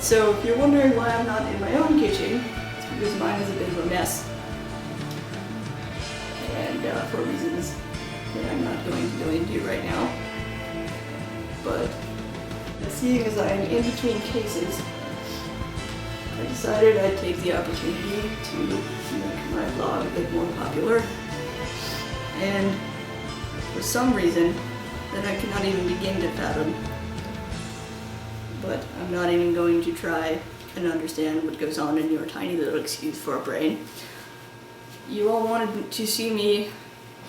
So if you're wondering why I'm not in my own kitchen, it's because mine is a bit of a mess. And for reasons that I'm not going to go into right now. But seeing as I am in between cases, I decided I'd take the opportunity to make my vlog a bit more popular. And for some reason that I cannot even begin to fathom, but I'm not even going to try and understand what goes on in your tiny little excuse for a brain. You all wanted to see me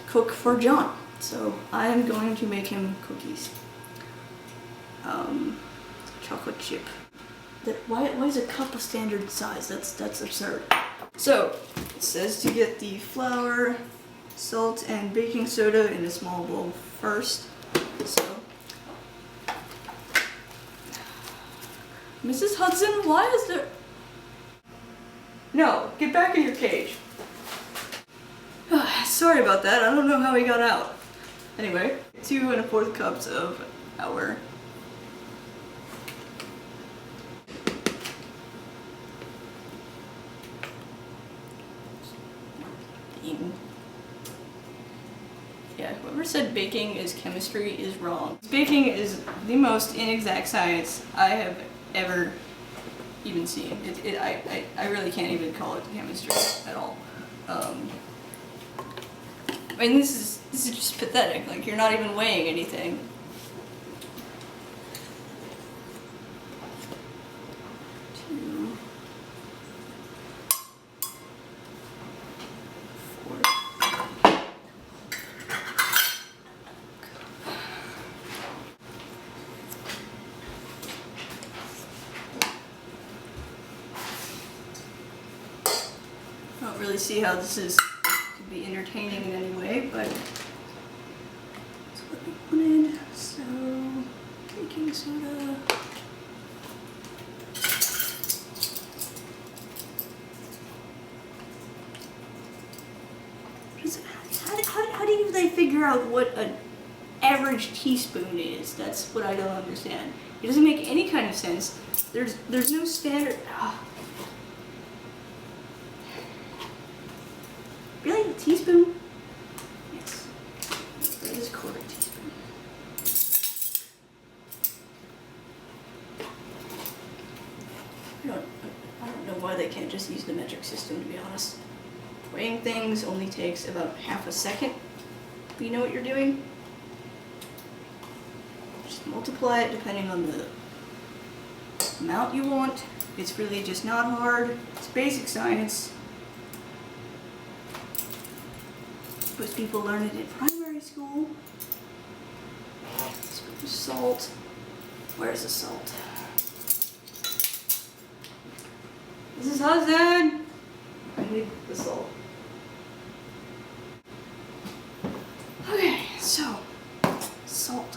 cook for John, so I am going to make him cookies. Chocolate chip. Why is a cup a standard size? That's absurd. So, it says to get the flour, salt, and baking soda in a small bowl first. So, Mrs. Hudson, why is there... No, get back in your cage. Sorry about that, I don't know how he got out. Anyway, 2 1/4 cups of our yeah, whoever said baking is chemistry is wrong. Baking is the most inexact science I have ever even seen. I really can't even call it chemistry at all. I mean, this is just pathetic. Like, you're not even weighing anything. I don't really see how this could be entertaining in any way, but that's what we wanted. So, baking soda. How do they figure out what an average teaspoon is? That's what I don't understand. It doesn't make any kind of sense. There's no standard. Really? A teaspoon? Yes. It is a 1/4 teaspoon. I don't know why they can't just use the metric system, to be honest. Weighing things only takes about half a second. If you know what you're doing, just multiply it depending on the amount you want. It's really just not hard. It's basic science. Most people learn it in primary school. Salt. Where's the salt? Mrs. Hudson! I need the salt. Okay, so, salt.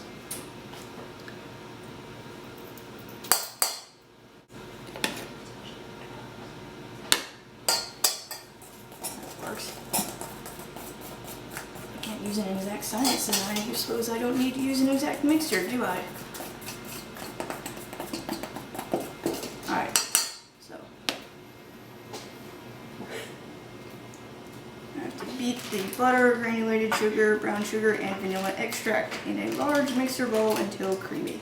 That works. I can't use an exact science, and I suppose I don't need to use an exact mixture, do I? Alright, so. I have to beat the butter, granulated sugar, brown sugar, and vanilla extract in a large mixer bowl until creamy.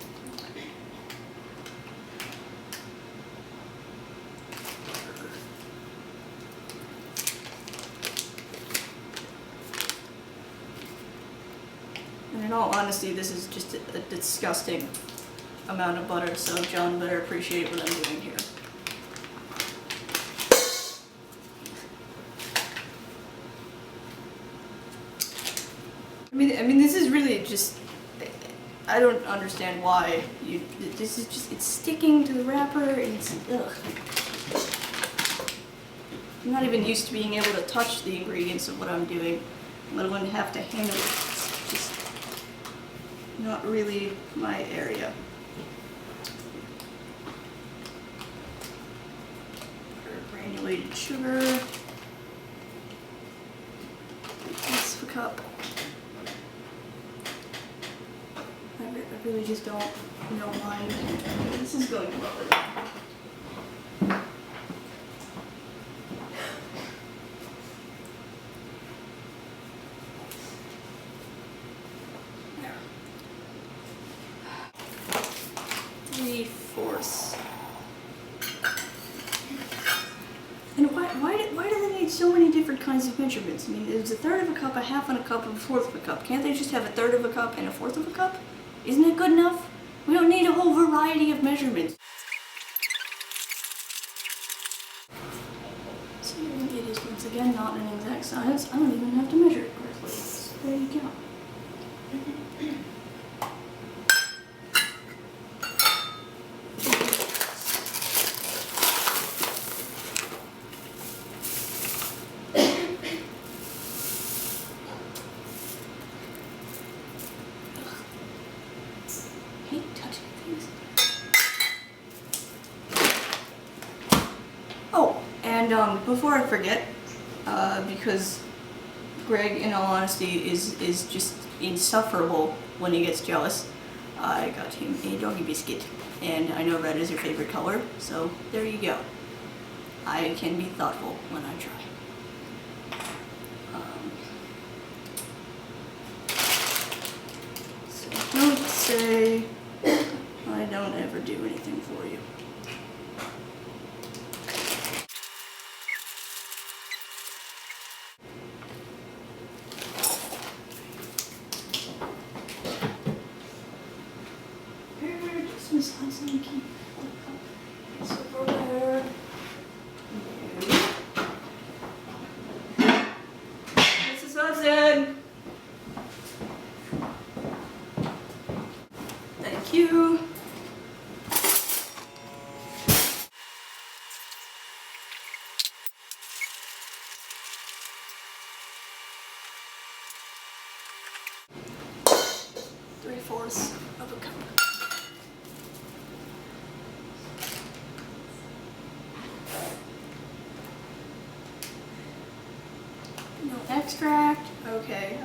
And in all honesty, this is just a disgusting amount of butter, so John better appreciate what I'm doing here. I mean, this is really just, I don't understand why this is just, it's sticking to the wrapper, and it's, ugh. I'm not even used to being able to touch the ingredients of what I'm doing, let alone have to handle it. It's just not really my area. Granulated sugar. That's a cup. I really just don't know why this is going to bother me. kinds of measurements. I mean, there's a third of a cup, a half and a cup, and a fourth of a cup. Can't they just have a third of a cup and a fourth of a cup? Isn't it good enough? We don't need a whole variety of measurements. So it is once again not an exact science. I don't even have to measure it correctly. So there you go. Hate touching things. Oh, and before I forget, because Greg, in all honesty, is just insufferable when he gets jealous, I got him a doggy biscuit, and I know red is your favorite color, so there you go. I can be thoughtful when I try. So don't say I don't ever do anything for you. Here, just Miss Hudson, keep this over there. Mrs. Hudson! Thank you. Three-fourths of a cup. No extract. Okay.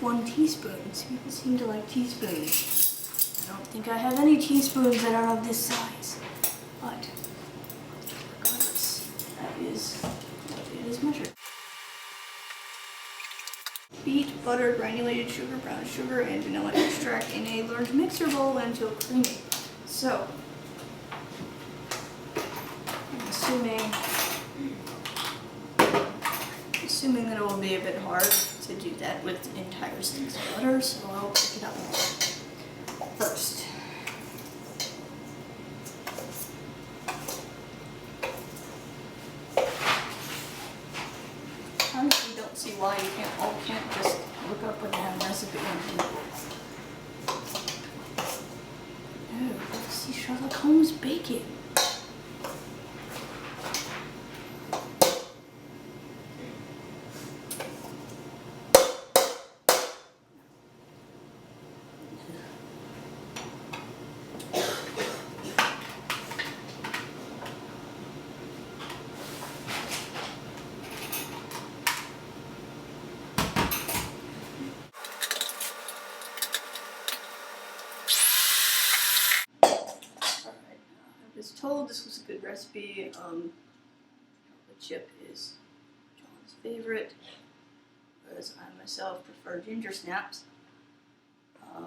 1 teaspoon. People seem to like teaspoons. I don't think I have any teaspoons that are of this size, but regardless, that is what it is measured. Beat, butter, granulated sugar, brown sugar, and vanilla extract in a large mixer bowl until creamy. So, I'm assuming that it will be a bit hard to do that with entire sticks of butter, so I'll pick it up first. I honestly don't see why you can't just look up a damn recipe on Google. Oh, let's see Sherlock Holmes baking. I was told this was a good recipe. Chocolate chip is John's favorite, whereas I myself prefer ginger snaps. I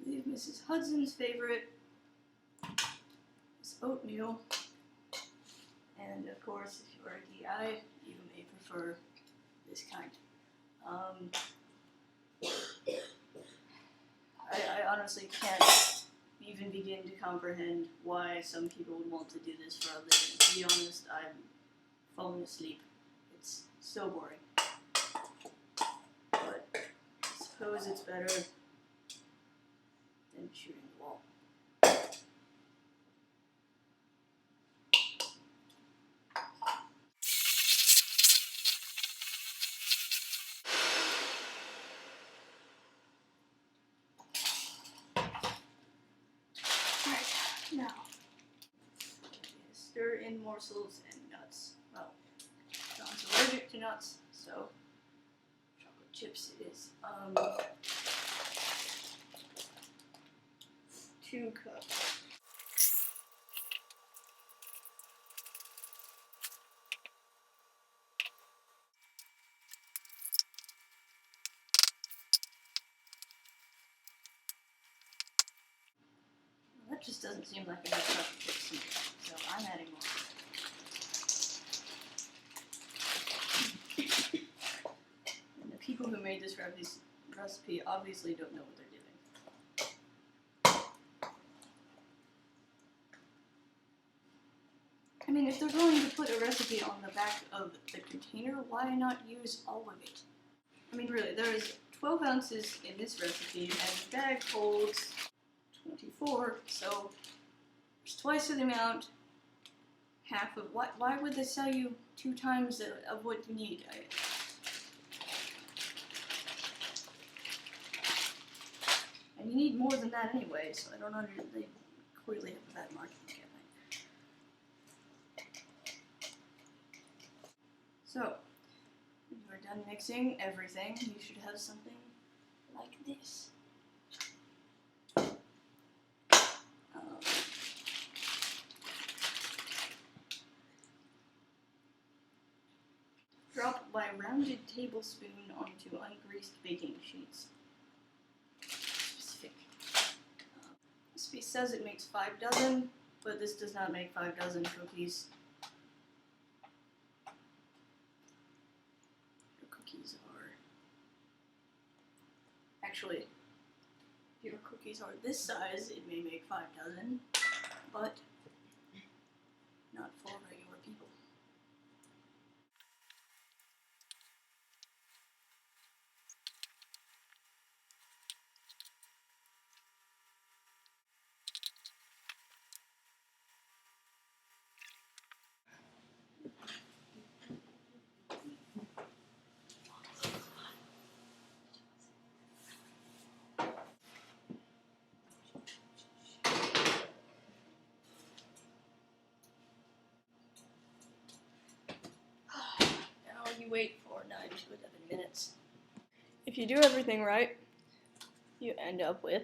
believe Mrs. Hudson's favorite is oatmeal, and of course, if you're a DI, you may prefer this kind. I honestly can't even begin to comprehend why some people would want to do this for a living. To be honest, I'm falling asleep. It's so boring. But I suppose it's better than shooting the wall. Now, stir in morsels and nuts. Well, John's allergic to nuts, so chocolate chips it is. 2 cups. doesn't seem like enough chocolate chips, so I'm adding more. And the people who made this recipe obviously don't know what they're doing. I mean, if they're going to put a recipe on the back of the container, why not use all of it? I mean, really, there is 12 ounces in this recipe, and the bag holds 24, so it's twice the amount, half of what? Why would they sell you 2 times of what you need? And you need more than that anyway, so I don't understand. They clearly have a bad marketing campaign. So, when you are done mixing everything, you should have something like this. Drop by rounded tablespoon onto ungreased baking sheets. Specific. This piece says it makes 5 dozen, but this does not make 5 dozen cookies. Your cookies are... Actually, if your cookies are this size, it may make 5 dozen, but not for regular people. Now you wait for 9 to 11 minutes. If you do everything right, you end up with